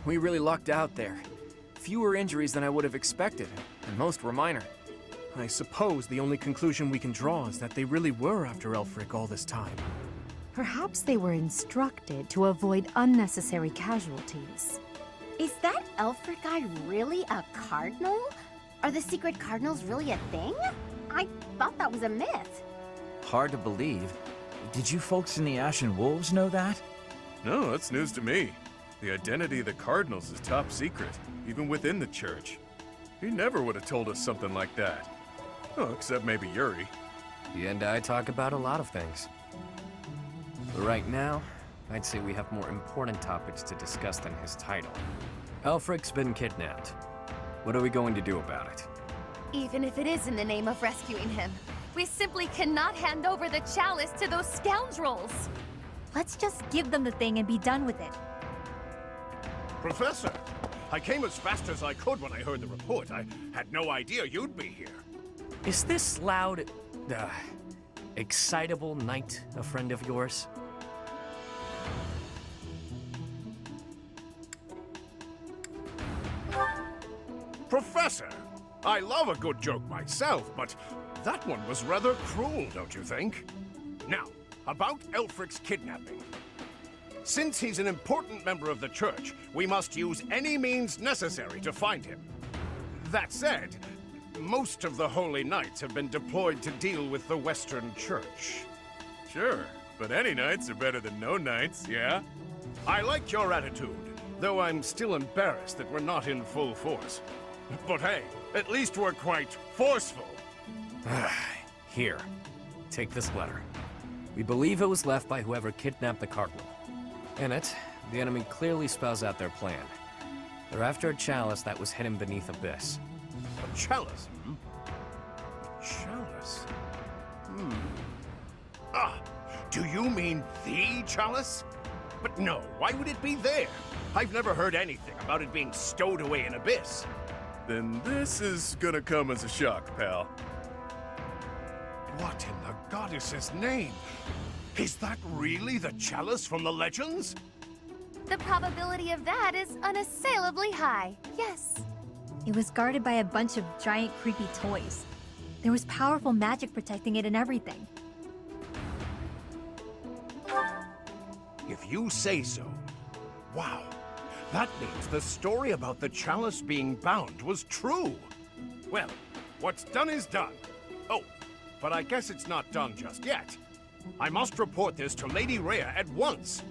We really lucked out there. Fewer injuries than I would have expected, and most were minor. I suppose the only conclusion we can draw is that they really were after Elfric all this time. Perhaps they were instructed to avoid unnecessary casualties. Is that Elfric guy really a cardinal? Are the secret cardinals really a thing? I thought that was a myth. Hard to believe. Did you folks in the Ashen Wolves know that? No, that's news to me. The identity of the Cardinals is top secret, even within the church. He never would have told us something like that. Oh, except maybe Yuri. He and I talk about a lot of things. But right now, I'd say we have more important topics to discuss than his title. Elfric's been kidnapped. What are we going to do about it? Even if it is in the name of rescuing him, we simply cannot hand over the chalice to those scoundrels. Let's just give them the thing and be done with it. Professor, I came as fast as I could when I heard the report. I had no idea you'd be here. Is this loud, excitable knight a friend of yours? Professor, I love a good joke myself, but that one was rather cruel, don't you think? Now, about Elfric's kidnapping. Since he's an important member of the Church, we must use any means necessary to find him. That said, most of the Holy Knights have been deployed to deal with the Western Church. Sure, but any knights are better than no knights, yeah? I like your attitude, though I'm still embarrassed that we're not in full force. But hey, at least we're quite forceful. Here, take this letter. We believe it was left by whoever kidnapped the Cardinal. In it, the enemy clearly spells out their plan. They're after a chalice that was hidden beneath Abyss. A chalice, hmm? A chalice? Ah, do you mean the chalice? But no, why would it be there? I've never heard anything about it being stowed away in Abyss. Then this is gonna come as a shock, pal. What in the goddess's name? Is that really the chalice from the legends? The probability of that is unassailably high, yes. It was guarded by a bunch of giant creepy toys. There was powerful magic protecting it and everything. If you say so. Wow. That means the story about the chalice being bound was true. Well, what's done is done. Oh, but I guess it's not done just yet. I must report this to Lady Rhea at once.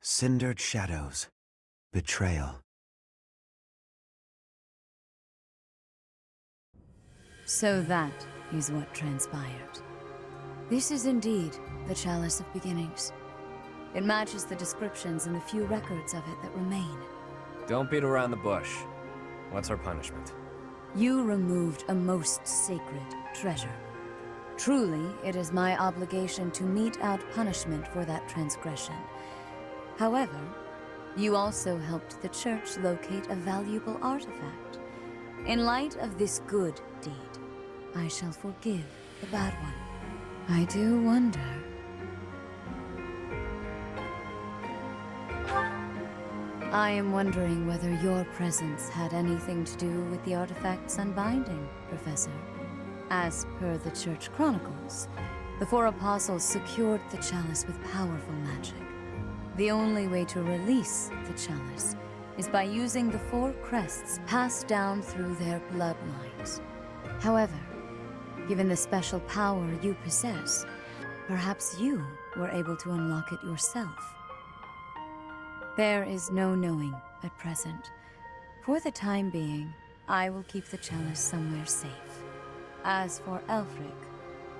Cindered Shadows. Betrayal. So that is what transpired. This is indeed the Chalice of Beginnings. It matches the descriptions in the few records of it that remain. Don't beat around the bush. What's our punishment? You removed a most sacred treasure. Truly, it is my obligation to mete out punishment for that transgression. However, you also helped the Church locate a valuable artifact. In light of this good deed, I shall forgive the bad one. I do wonder. I am wondering whether your presence had anything to do with the artifact's unbinding, Professor. As per the Church Chronicles, the four apostles secured the chalice with powerful magic. The only way to release the chalice is by using the four crests passed down through their bloodlines. However, given the special power you possess, perhaps you were able to unlock it yourself. There is no knowing at present. For the time being, I will keep the chalice somewhere safe. As for Elfric,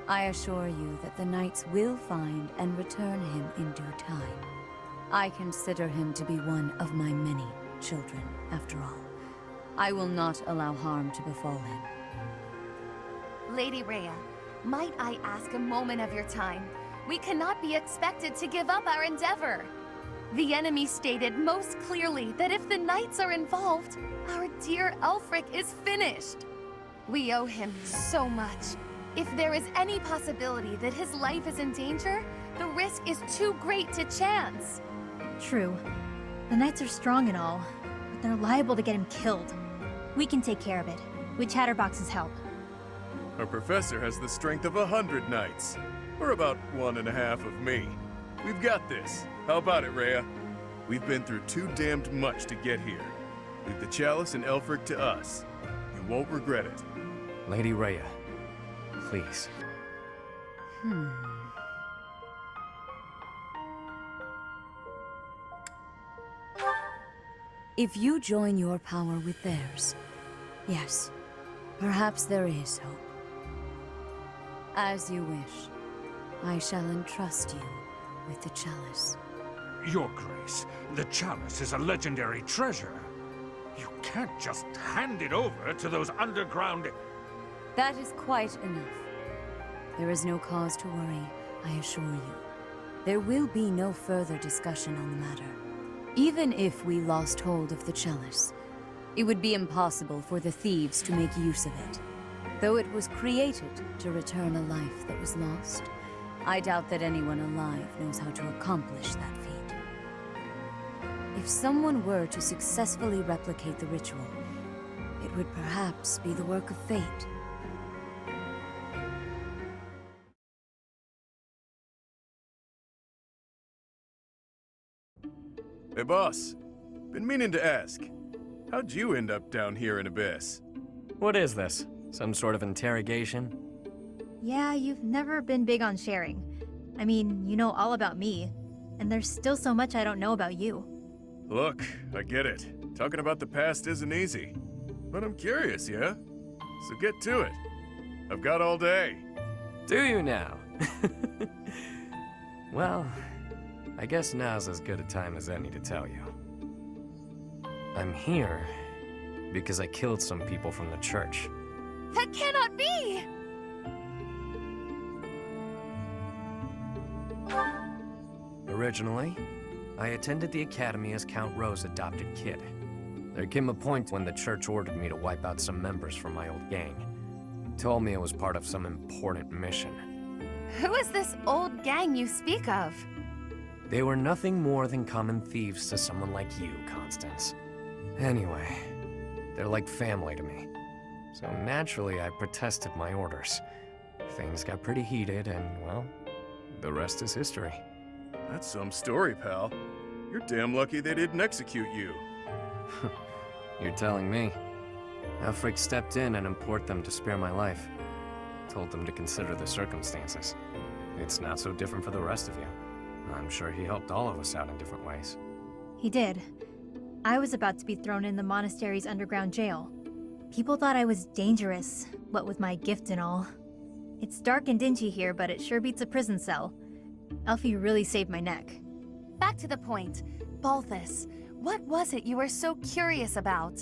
I assure you that the knights will find and return him in due time. I consider him to be one of my many children, after all. I will not allow harm to befall him. Lady Rhea, might I ask a moment of your time? We cannot be expected to give up our endeavor. The enemy stated most clearly that if the knights are involved, our dear Elfric is finished. We owe him so much. If there is any possibility that his life is in danger, the risk is too great to chance. True. The knights are strong and all, but they're liable to get him killed. We can take care of it, with Chatterbox's help. Our professor has the strength of 100 knights. Or about 1.5 of me. We've got this. How about it, Rhea? We've been through too damned much to get here. Leave the chalice and Elfric to us. You won't regret it. Lady Rhea, please. If you join your power with theirs, yes, perhaps there is hope. As you wish, I shall entrust you with the chalice. Your Grace, the chalice is a legendary treasure. You can't just hand it over to those underground... That is quite enough. There is no cause to worry, I assure you. There will be no further discussion on the matter. Even if we lost hold of the chalice, it would be impossible for the thieves to make use of it. Though it was created to return a life that was lost, I doubt that anyone alive knows how to accomplish that feat. If someone were to successfully replicate the ritual, it would perhaps be the work of fate. Hey, boss. Been meaning to ask. How'd you end up down here in Abyss? What is this? Some sort of interrogation? Yeah, you've never been big on sharing. I mean, you know all about me, and there's still so much I don't know about you. Look, I get it. Talking about the past isn't easy. But I'm curious, yeah? So get to it. I've got all day. Do you now? Well, I guess now's as good a time as any to tell you. I'm here because I killed some people from the church. That cannot be! Originally, I attended the academy as Count Rowe's adopted kid. There came a point when the church ordered me to wipe out some members from my old gang. Told me it was part of some important mission. Who is this old gang you speak of? They were nothing more than common thieves to someone like you, Constance. Anyway, they're like family to me. So naturally, I protested my orders. Things got pretty heated, and, well, the rest is history. That's some story, pal. You're damn lucky they didn't execute you. You're telling me. Elfric stepped in and implored them to spare my life. Told them to consider the circumstances. It's not so different for the rest of you. I'm sure he helped all of us out in different ways. He did. I was about to be thrown in the monastery's underground jail. People thought I was dangerous, what with my gift and all. It's dark and dingy here, but it sure beats a prison cell. Elfie really saved my neck. Back to the point. Balthus, what was it you were so curious about?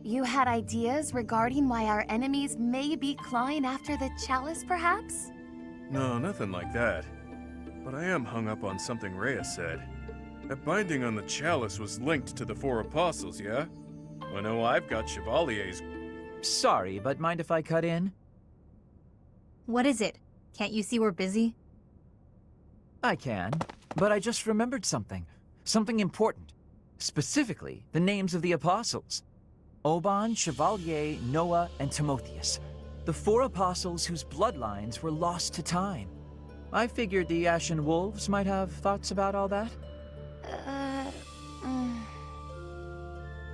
You had ideas regarding why our enemies may be clawing after the chalice, perhaps? No, nothing like that. But I am hung up on something Rhea said. That binding on the chalice was linked to the 4 apostles, yeah? I know I've got Chevalier's... Sorry, but mind if I cut in? What is it? Can't you see we're busy? I can, but I just remembered something. Something important. Specifically, the names of the apostles. Oban, Chevalier, Noah, and Timotheus. The 4 apostles whose bloodlines were lost to time. I figured the Ashen Wolves might have thoughts about all that.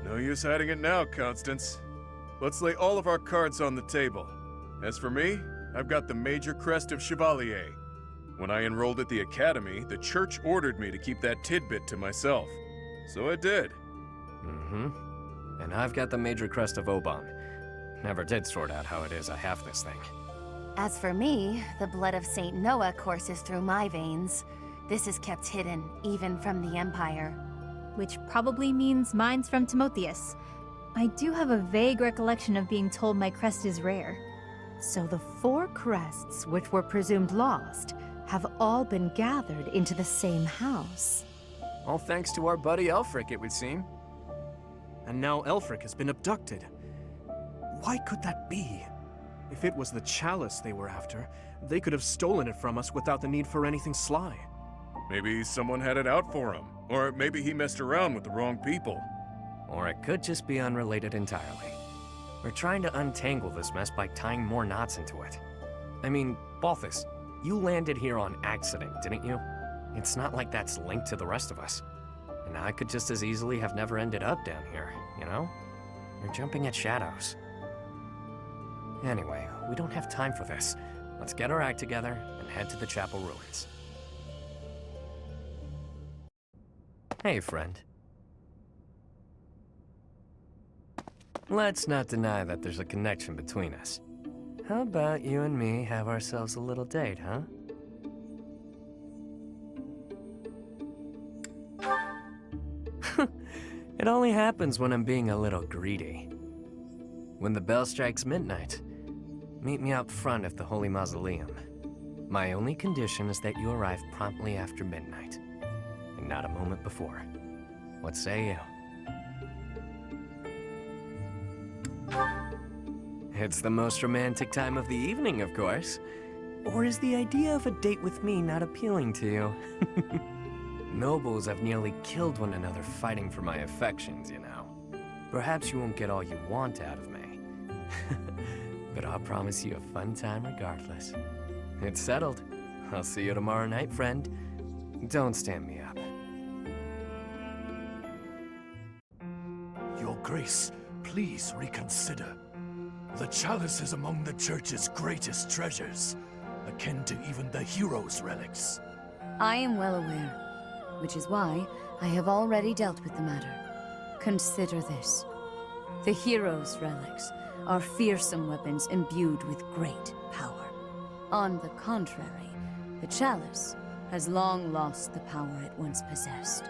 No use hiding it now, Constance. Let's lay all of our cards on the table. As for me, I've got the Major Crest of Chevalier. When I enrolled at the academy, the church ordered me to keep that tidbit to myself. So I did. And I've got the Major Crest of Oban. Never did sort out how it is I have this thing. As for me, the blood of Saint Noah courses through my veins. This is kept hidden, even from the Empire. Which probably means mine's from Timotheus. I do have a vague recollection of being told my crest is rare. So the 4 crests, which were presumed lost, have all been gathered into the same house. All thanks to our buddy Elfric, it would seem. And now Elfric has been abducted. Why could that be? If it was the chalice they were after, they could have stolen it from us without the need for anything sly. Maybe someone had it out for him. Or maybe he messed around with the wrong people. Or it could just be unrelated entirely. We're trying to untangle this mess by tying more knots into it. I mean, Balthus, you landed here on accident, didn't you? It's not like that's linked to the rest of us. And I could just as easily have never ended up down here, you know? You're jumping at shadows. Anyway, we don't have time for this. Let's get our act together and head to the chapel ruins. Hey, friend. Let's not deny that there's a connection between us. How about you and me have ourselves a little date, huh? It only happens when I'm being a little greedy. When the bell strikes midnight, meet me out front of the Holy Mausoleum. My only condition is that you arrive promptly after midnight, and not a moment before. What say you? It's the most romantic time of the evening, of course. Or is the idea of a date with me not appealing to you? Nobles have nearly killed one another fighting for my affections, you know. Perhaps you won't get all you want out of me. But I'll promise you a fun time regardless. It's settled. I'll see you tomorrow night, friend. Don't stand me up. Your Grace, please reconsider. The chalice is among the Church's greatest treasures, akin to even the hero's relics. I am well aware, which is why I have already dealt with the matter. Consider this. The hero's relics are fearsome weapons imbued with great power. On the contrary, the chalice has long lost the power it once possessed.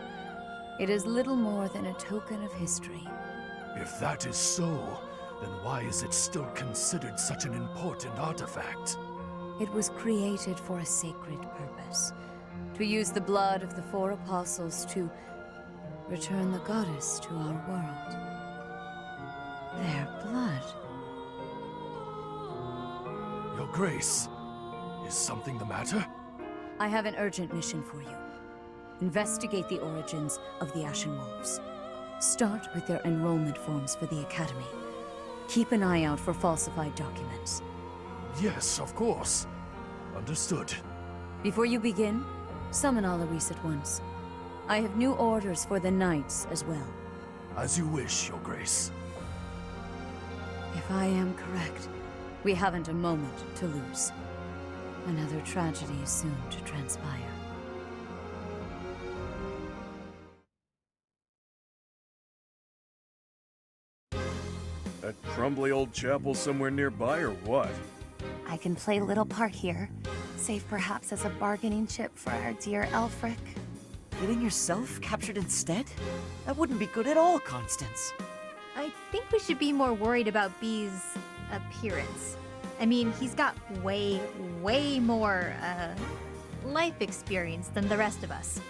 It is little more than a token of history. If that is so, then why is it still considered such an important artifact? It was created for a sacred purpose. To use the blood of the 4 apostles to return the goddess to our world. Their blood. Your Grace, is something the matter? I have an urgent mission for you. Investigate the origins of the Ashen Wolves. Start with their enrollment forms for the Academy. Keep an eye out for falsified documents. Yes, of course. Understood. Before you begin, summon Alaris at once. I have new orders for the Knights as well. As you wish, Your Grace. If I am correct, we haven't a moment to lose. Another tragedy is soon to transpire. That crumbly old chapel somewhere nearby, or what? I can play a little part here, save perhaps as a bargaining chip for our dear Elfric. Getting yourself captured instead? That wouldn't be good at all, Constance. I think we should be more worried about B's appearance. I mean, he's got way more, life experience than the rest of us.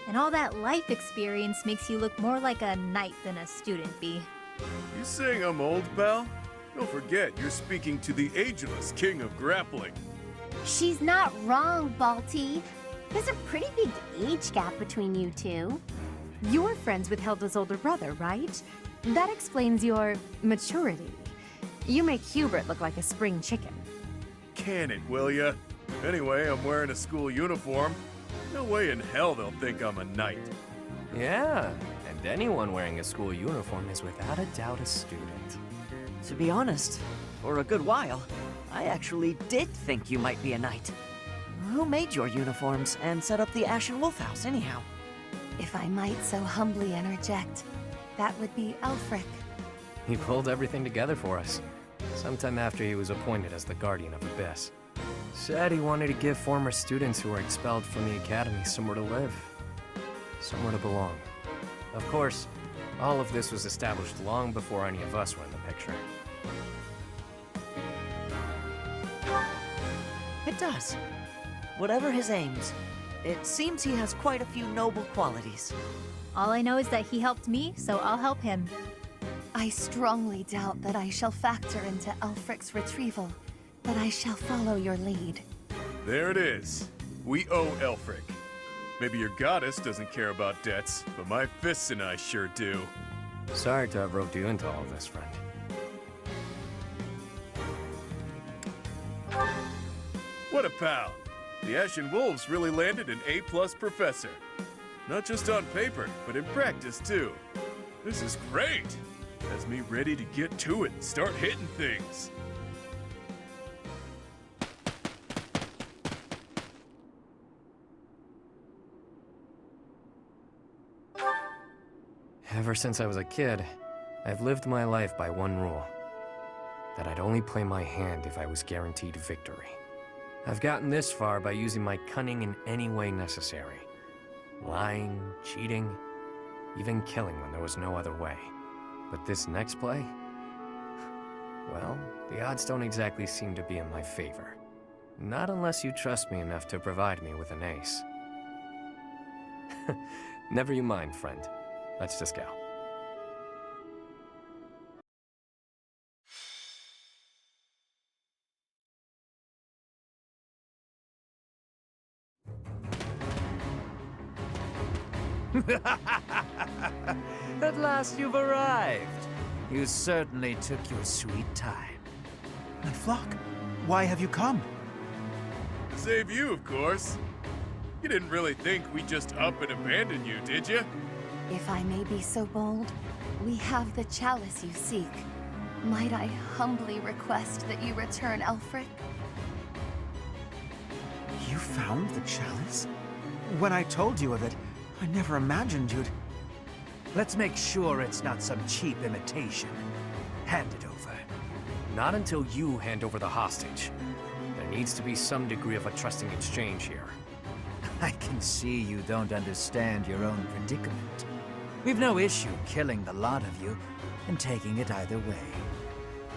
And all that life experience makes you look more like a knight than a student, B. You saying I'm old, pal? Don't forget, you're speaking to the ageless king of grappling. She's not wrong, Balti. There's a pretty big age gap between you two. You're friends with Hilda's older brother, right? That explains your maturity. You make Hubert look like a spring chicken. Can it, will ya? Anyway, I'm wearing a school uniform. No way in hell they'll think I'm a knight. Yeah, and anyone wearing a school uniform is without a doubt a student. To be honest, for a good while, I actually did think you might be a knight. Who made your uniforms and set up the Ashen Wolf House, anyhow? If I might so humbly interject, that would be Elfric. He pulled everything together for us, sometime after he was appointed as the Guardian of Abyss. Said he wanted to give former students who were expelled from the Academy somewhere to live, somewhere to belong. Of course, all of this was established long before any of us were in the picture. It does. Whatever his aims, it seems he has quite a few noble qualities. All I know is that he helped me, so I'll help him. I strongly doubt that I shall factor into Elfric's retrieval. but I shall follow your lead. There it is. We owe Elfric. Maybe your goddess doesn't care about debts, but my fists and I sure do. Sorry to have roped you into all this, friend. What a pal! The Ashen Wolves really landed an A-plus professor. Not just on paper, but in practice too. This is great! Has me ready to get to it and start hitting things. Ever since I was a kid, I've lived my life by one rule. That I'd only play my hand if I was guaranteed victory. I've gotten this far by using my cunning in any way necessary. Lying, cheating, even killing when there was no other way. But this next play? Well, the odds don't exactly seem to be in my favor. Not unless you trust me enough to provide me with an ace. Never you mind, friend. Let's just go. At last you've arrived. You certainly took your sweet time. My flock, why have you come? To save you, of course. You didn't really think we'd just up and abandon you, did you? If I may be so bold, we have the chalice you seek. Might I humbly request that you return Elfric? You found the chalice? When I told you of it, I never imagined you'd... Let's make sure it's not some cheap imitation. Hand it over. Not until you hand over the hostage. There needs to be some degree of a trusting exchange here. I can see you don't understand your own predicament. We've no issue killing the lot of you and taking it either way.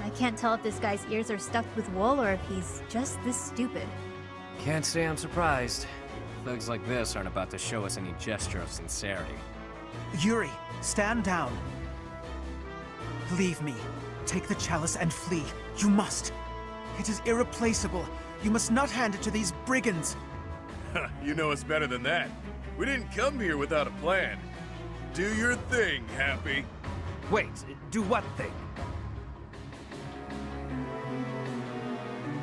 I can't tell if this guy's ears are stuffed with wool or if he's just this stupid. Can't say I'm surprised. Thugs like this aren't about to show us any gesture of sincerity. Yuri, stand down. Leave me. Take the chalice and flee. You must. It is irreplaceable. You must not hand it to these brigands. You know us better than that. We didn't come here without a plan. Do your thing, Happy. Wait, do what thing?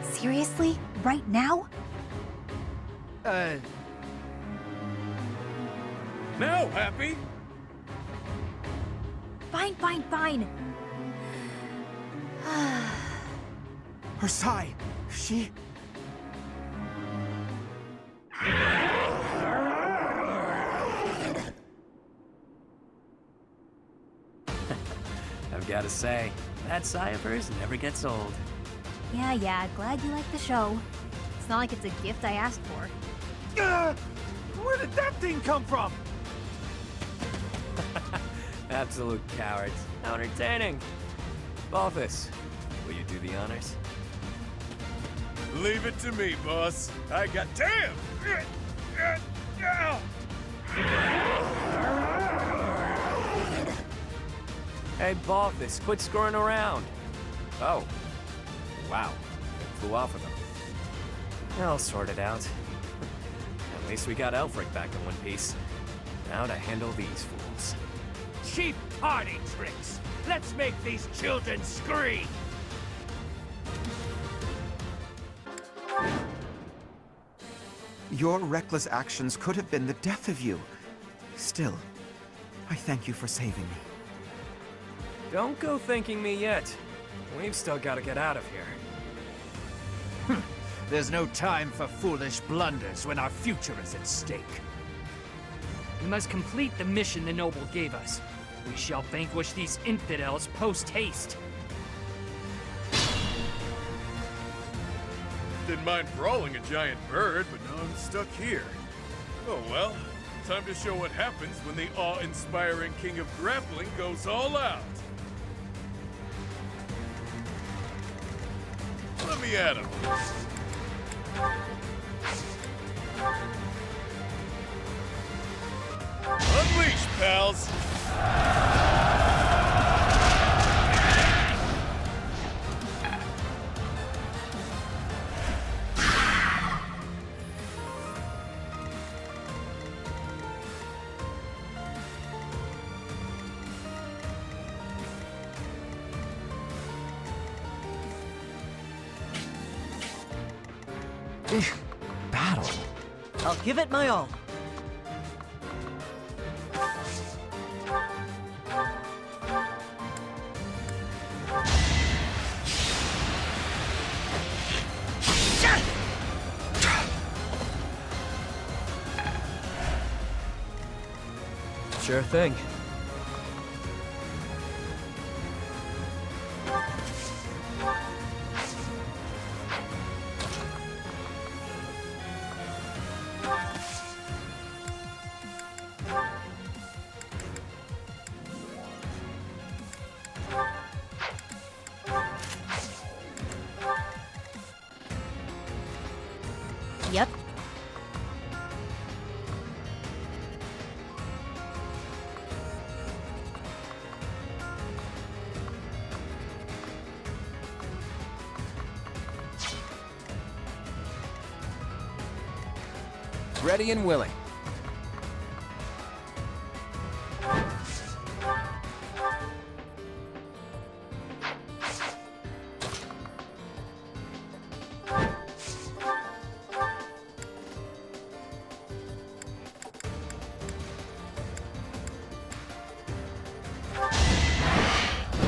Seriously? Right now? Now, Happy! Fine, fine, fine. Her sigh. She... I've got to say, that sigh of hers never gets old. Yeah, glad you like the show. It's not like it's a gift I asked for. Where did that thing come from? Absolute cowards. How entertaining. Balthus, will you do the honors? Leave it to me, boss. I got... Damn! Hey, Balthus, quit screwing around. Oh. Wow. It flew off of them. I'll sort it out. At least we got Elfric back in one piece. Now to handle these fools. Cheap party tricks! Let's make these children scream! Your reckless actions could have been the death of you. Still, I thank you for saving me. Don't go thanking me yet. We've still got to get out of here. There's no time for foolish blunders when our future is at stake. We must complete the mission the noble gave us. We shall vanquish these infidels post-haste. Didn't mind brawling a giant bird, but now I'm stuck here. Oh well, time to show what happens when the awe-inspiring king of grappling goes all out. Let me at him. Unleash, pals! Battle. I'll give it my all. Sure thing. Yep. Ready and willing.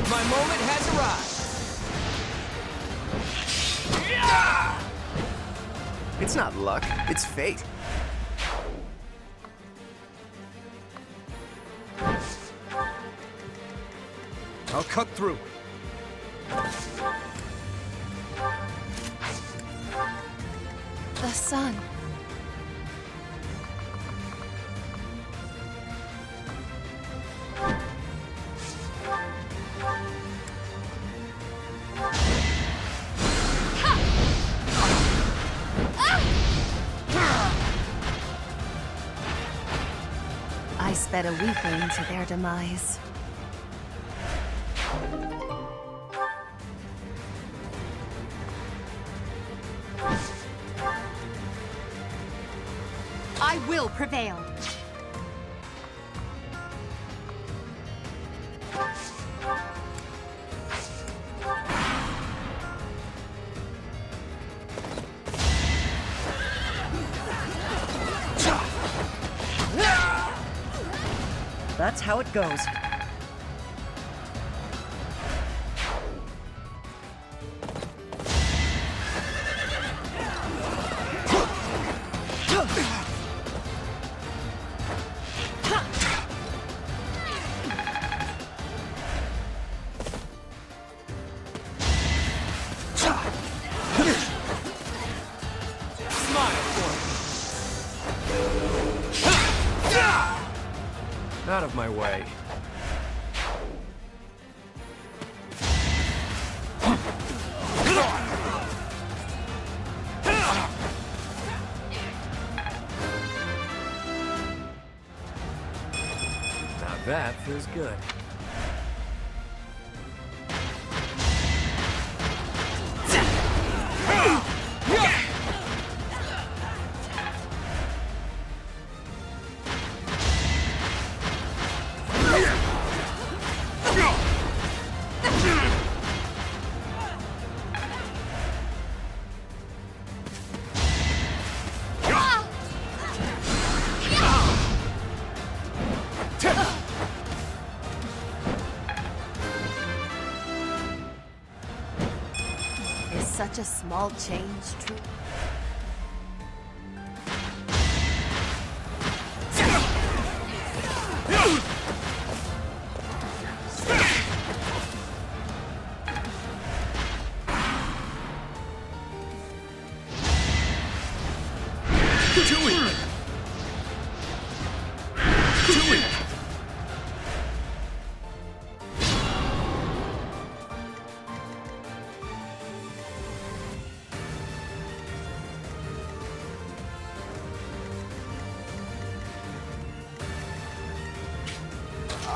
My moment has arrived. It's not luck, it's fate. I'll cut through. The sun. I sped a weakling to their demise. I will prevail. That's how it goes. Out of my way. Now that feels good. Is such a small change true?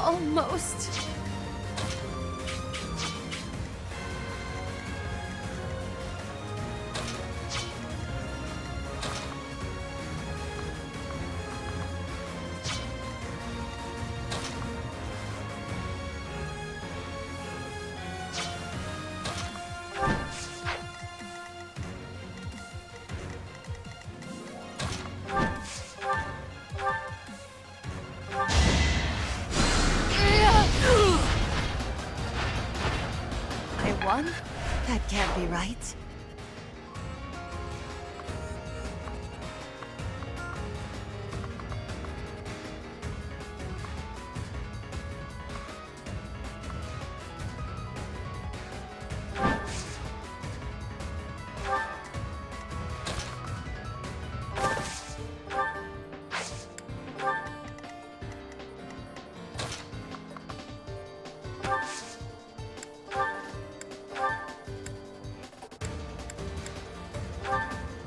Almost. be right.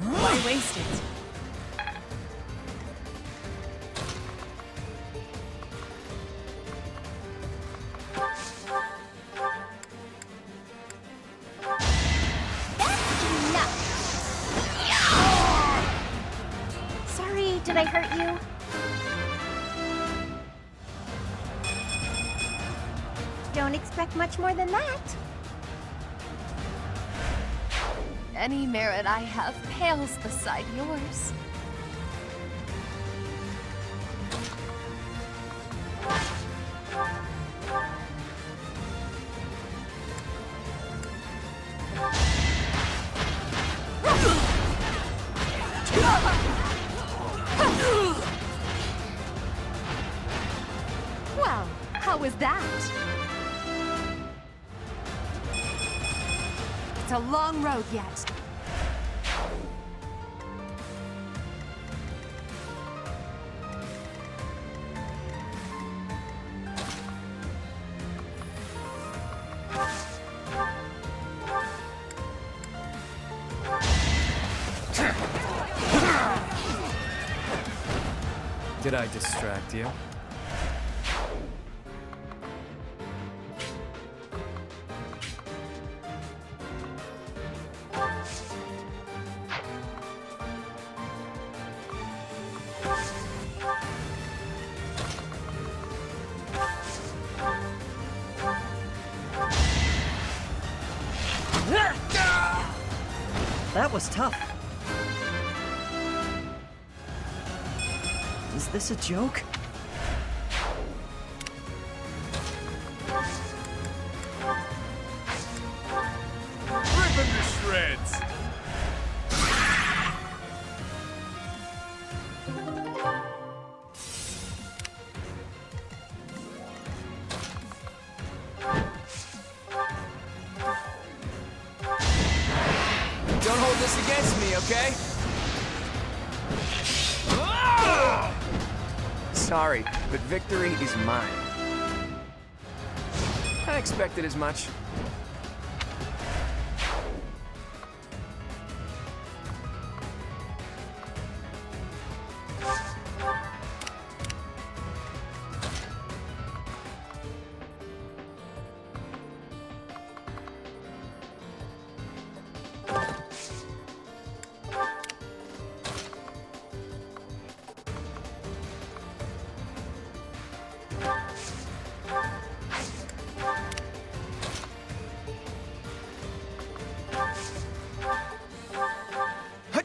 Why waste it? Sorry, did I hurt you? Don't expect much more than that. Any merit I have pales beside yours. Well, how was that? It's a long road yet. Did I distract you? That was tough. Is this a joke? Rip him to shreds! Don't hold this against me, okay? Sorry, but victory is mine. I expected as much.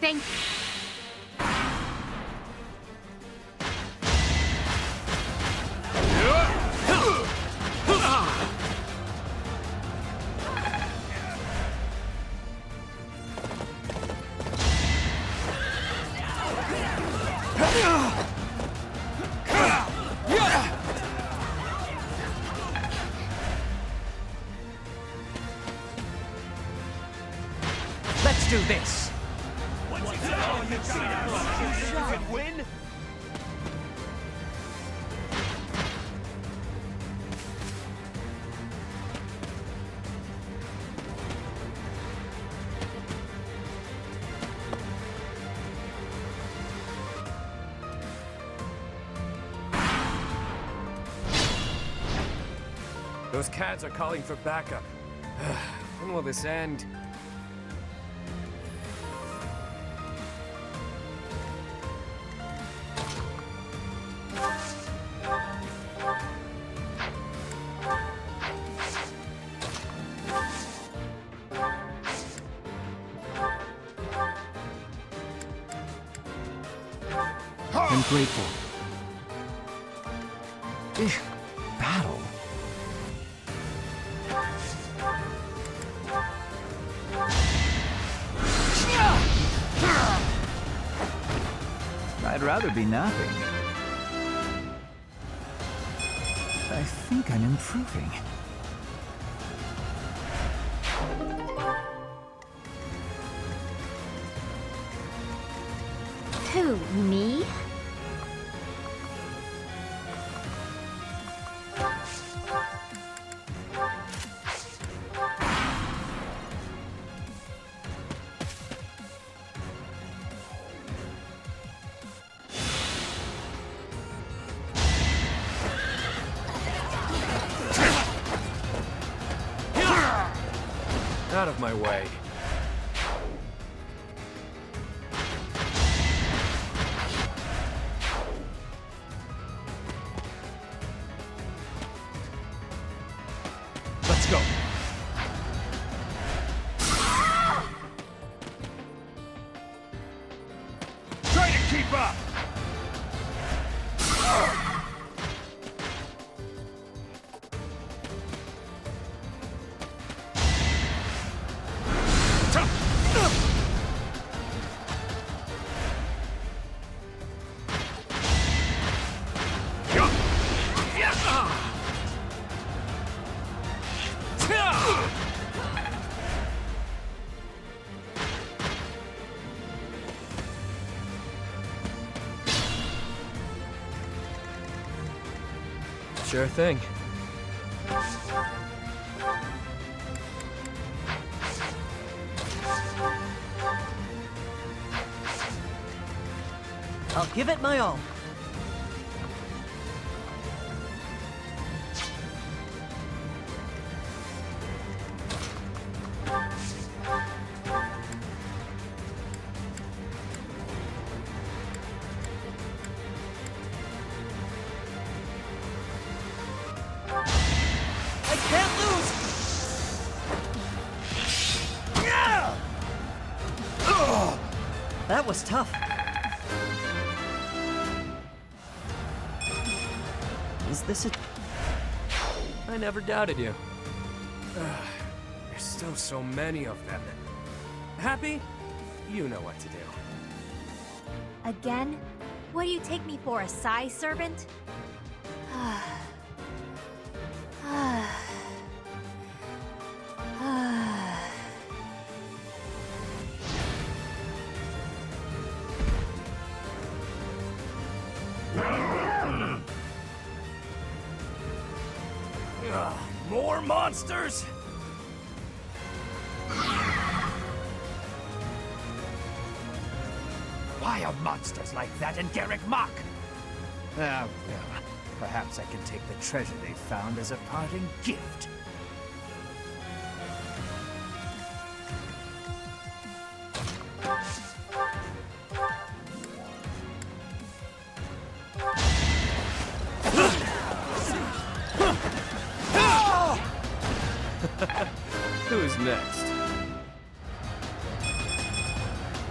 Thank you. Let's do this. Win? Those cads are calling for backup. When will this end? I'm grateful. Battle. I'd rather be napping. I think I'm improving. Who, me? Out of my way. Let's go. Try to keep up! Sure thing. I'll give it my all. I can't lose! That was tough. Is this it? I never doubted you. There's still so many of them. Happy? You know what to do. Again? What do you take me for, a size servant? More monsters? Why are monsters like that in Garrick Mach? Ah, well, perhaps I can take the treasure they found as a parting gift. Who's next?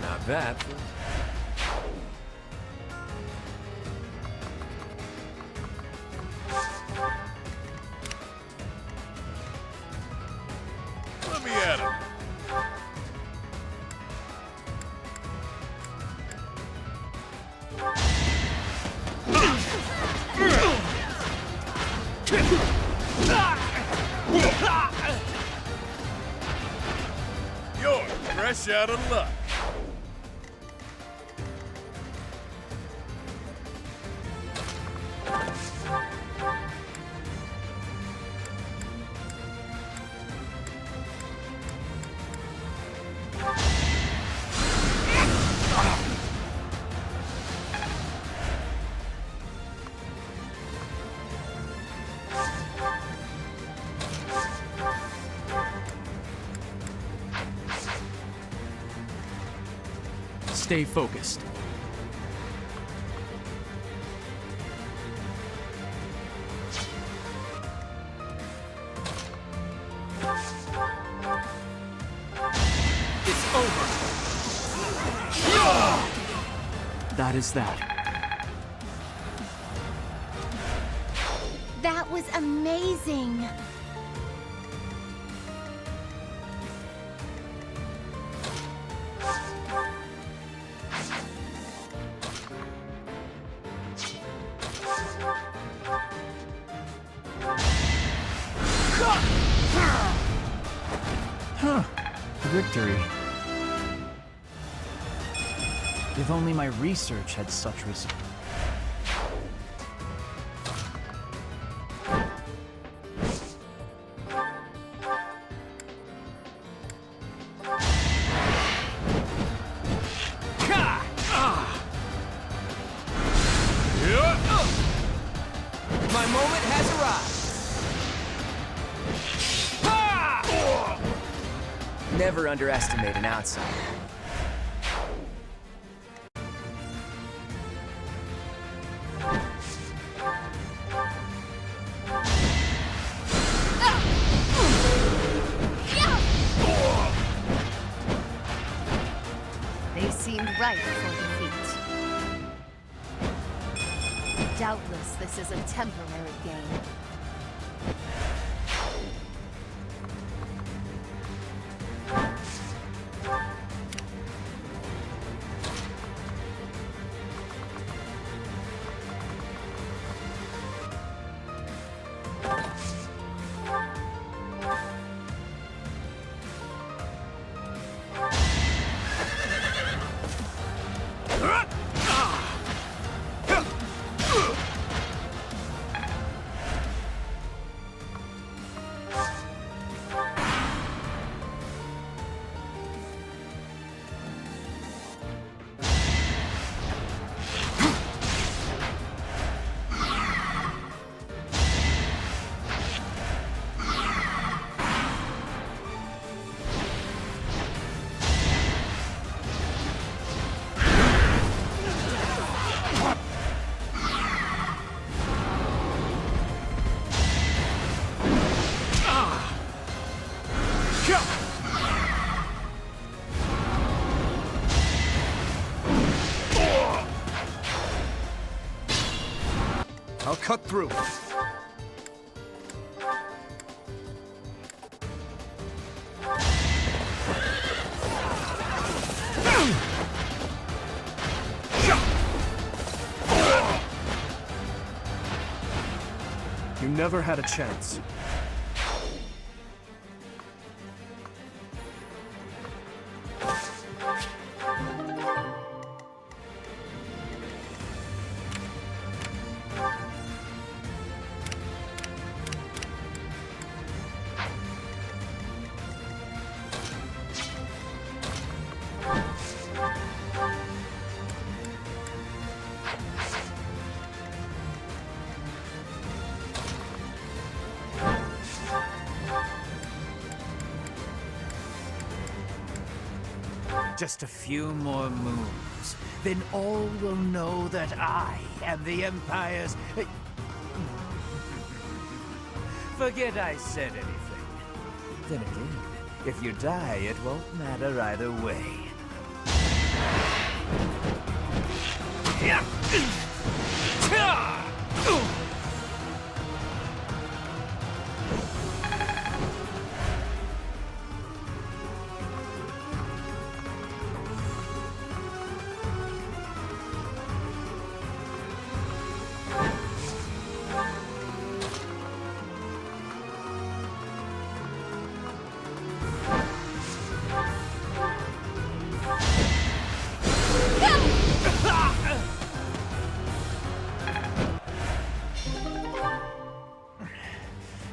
Not that. Let me at him. You're fresh out of luck. Stay focused. It's over. That is that. That was amazing. victory. If only my research had such results. My moment has arrived. Never underestimate an outsider. They seemed ripe for defeat. Doubtless, this is a temporary gain. I'll cut through. You never had a chance. Just a few more moves, then all will know that I am the Empire's... Forget I said anything. Then again, if you die, it won't matter either way.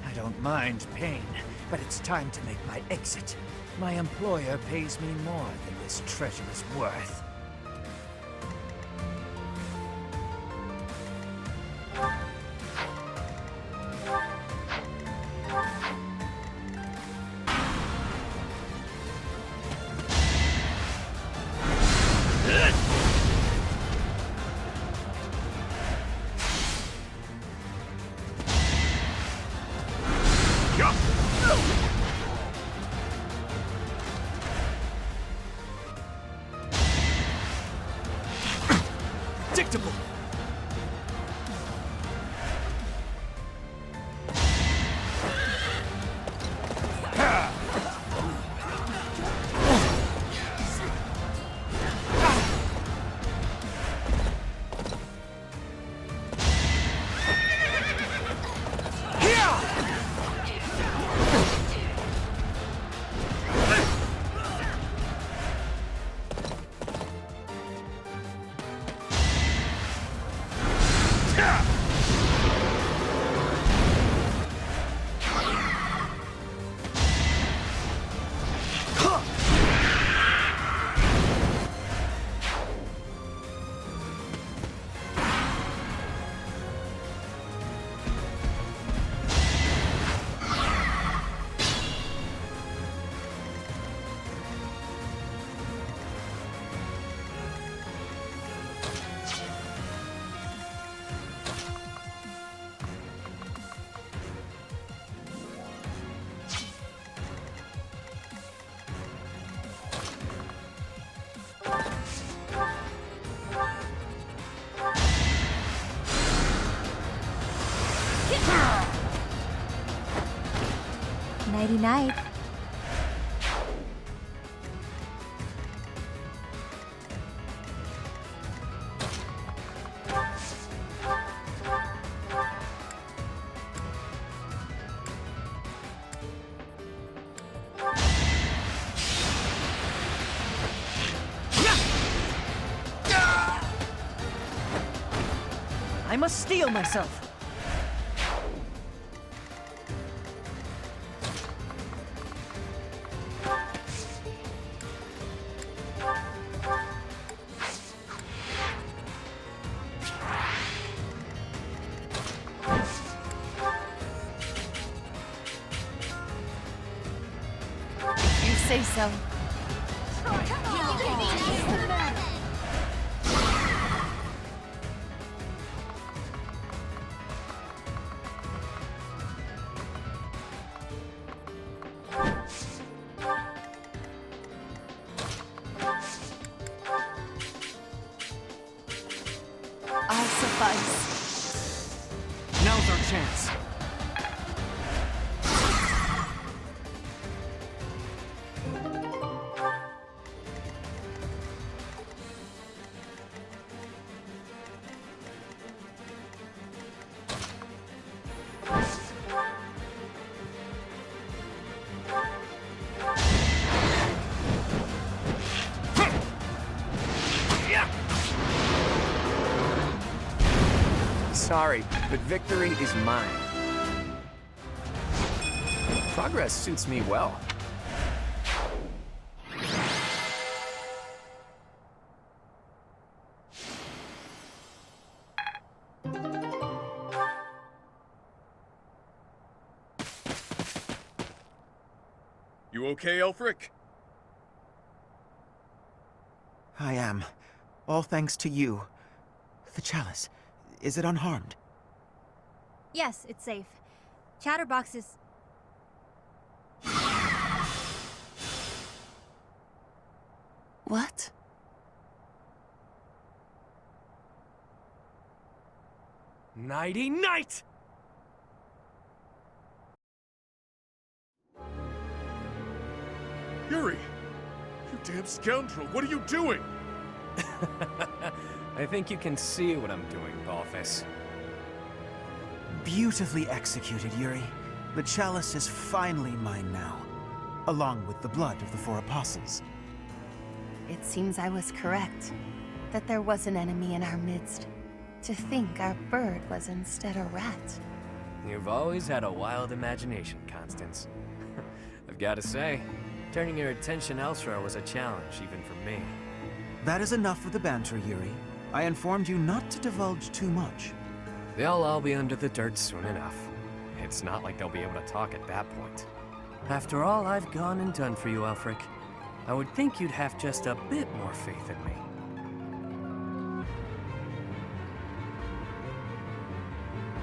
I don't mind pain, but it's time to make my exit. My employer pays me more than this treasure is worth. Predictable! Nighty-night. I must steel myself. You say so. I'll suffice. Now's our chance. Sorry, but victory is mine. Progress suits me well. You okay, Elfric? I am. All thanks to you. The chalice. Is it unharmed? Yes, it's safe. Chatterbox is... What? Nighty-night! Yuri! You damn scoundrel, what are you doing? I think you can see what I'm doing, Balthus. Beautifully executed, Yuri. The chalice is finally mine now, along with the blood of the 4 apostles. It seems I was correct. That there was an enemy in our midst. To think our bird was instead a rat. You've always had a wild imagination, Constance. I've got to say, turning your attention elsewhere was a challenge, even for me. That is enough of the banter, Yuri. I informed you not to divulge too much. They'll all be under the dirt soon enough. It's not like they'll be able to talk at that point. After all I've gone and done for you, Elfric, I would think you'd have just a bit more faith in me.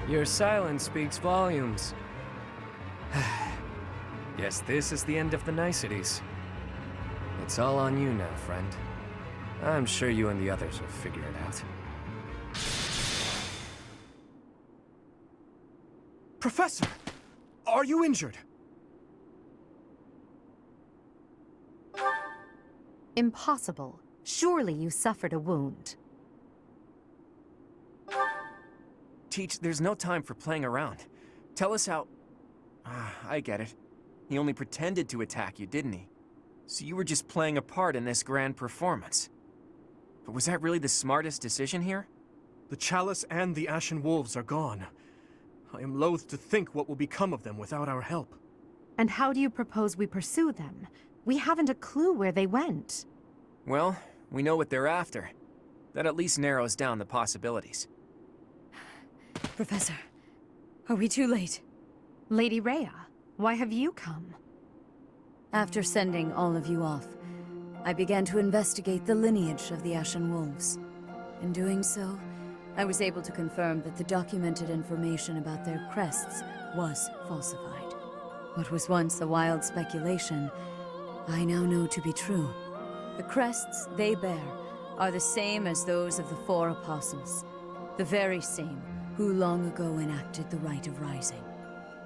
Your silence speaks volumes. Guess this is the end of the niceties. It's all on you now, friend. I'm sure you and the others will figure it out. Professor! Are you injured? Impossible. Surely you suffered a wound. Teach, there's no time for playing around. Tell us how... I get it. He only pretended to attack you, didn't he? So you were just playing a part in this grand performance. But was that really the smartest decision here? The chalice and the Ashen Wolves are gone. I am loath to think what will become of them without our help. And how do you propose we pursue them? We haven't a clue where they went. Well, we know what they're after. That at least narrows down the possibilities. Professor, are we too late? Lady Rhea, why have you come? After sending all of you off, I began to investigate the lineage of the Ashen Wolves. In doing so, I was able to confirm that the documented information about their crests was falsified. What was once a wild speculation, I now know to be true. The crests they bear are the same as those of the 4 apostles, the very same who long ago enacted the Rite of Rising.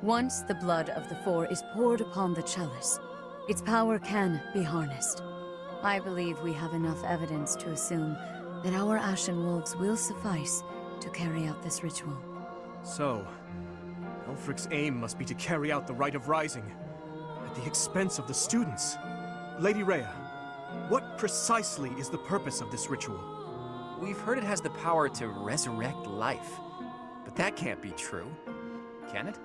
Once the blood of the Four is poured upon the chalice, its power can be harnessed. I believe we have enough evidence to assume that our Ashen Wolves will suffice to carry out this ritual. So, Elfric's aim must be to carry out the Rite of Rising, at the expense of the students. Lady Rhea, what precisely is the purpose of this ritual? We've heard it has the power to resurrect life. But that can't be true. Can it?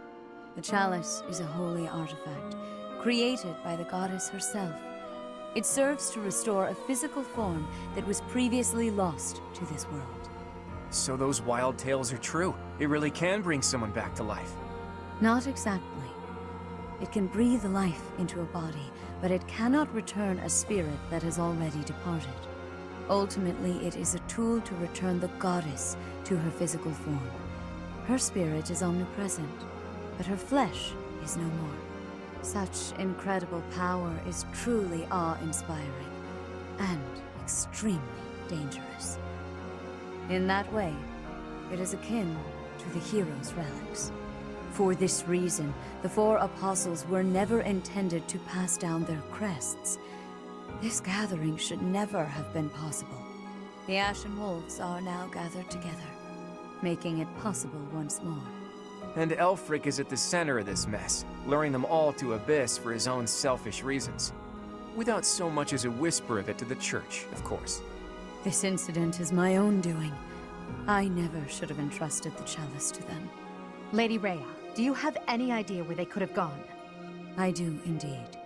The chalice is a holy artifact, created by the goddess herself. It serves to restore a physical form that was previously lost to this world. So those wild tales are true. It really can bring someone back to life. Not exactly. It can breathe life into a body, but it cannot return a spirit that has already departed. Ultimately, it is a tool to return the goddess to her physical form. Her spirit is omnipresent, but her flesh is no more. Such incredible power is truly awe-inspiring and extremely dangerous. In that way, it is akin to the hero's relics. For this reason, the Four Apostles were never intended to pass down their crests. This gathering should never have been possible. The Ashen Wolves are now gathered together, making it possible once more. And Elfric is at the center of this mess, luring them all to Abyss for his own selfish reasons. Without so much as a whisper of it to the Church, of course. This incident is my own doing. I never should have entrusted the chalice to them. Lady Rhea, do you have any idea where they could have gone? I do indeed.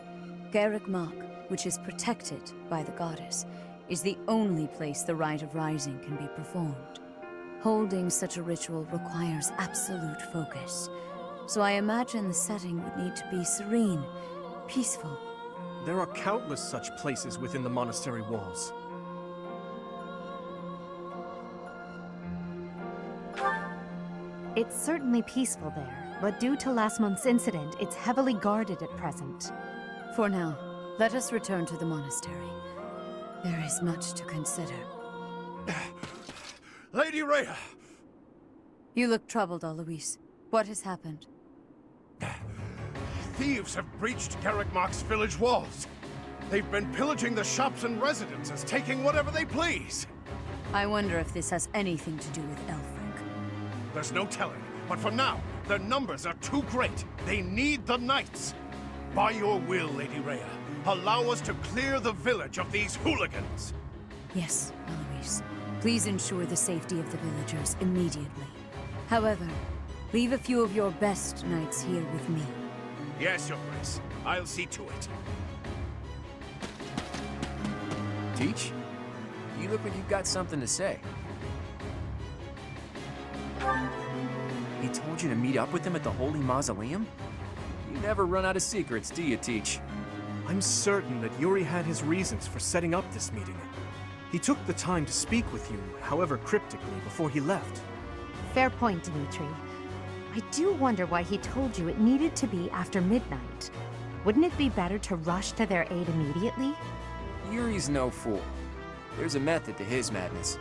Garrick Mach, which is protected by the goddess, is the only place the Rite of Rising can be performed. Holding such a ritual requires absolute focus, so I imagine the setting would need to be serene, peaceful. There are countless such places within the monastery walls. It's certainly peaceful there, but due to last month's incident, it's heavily guarded at present. For now, let us return to the monastery. There is much to consider. Lady Rhea! You look troubled, Alois. What has happened? Thieves have breached Garrick Mach's village walls. They've been pillaging the shops and residences, taking whatever they please. I wonder if this has anything to do with Elfric. There's no telling, but for now, their numbers are too great. They need the knights. By your will, Lady Rhea, allow us to clear the village of these hooligans. Yes, Alois. Please ensure the safety of the villagers immediately. However, leave a few of your best knights here with me. Yes, Your Grace. I'll see to it. Teach? You look like you've got something to say. He told you to meet up with him at the Holy Mausoleum? You never run out of secrets, do you, Teach? I'm certain that Yuri had his reasons for setting up this meeting. He took the time to speak with you, however cryptically, before he left. Fair point, Dimitri. I do wonder why he told you it needed to be after midnight. Wouldn't it be better to rush to their aid immediately? Yuri's no fool. There's a method to his madness.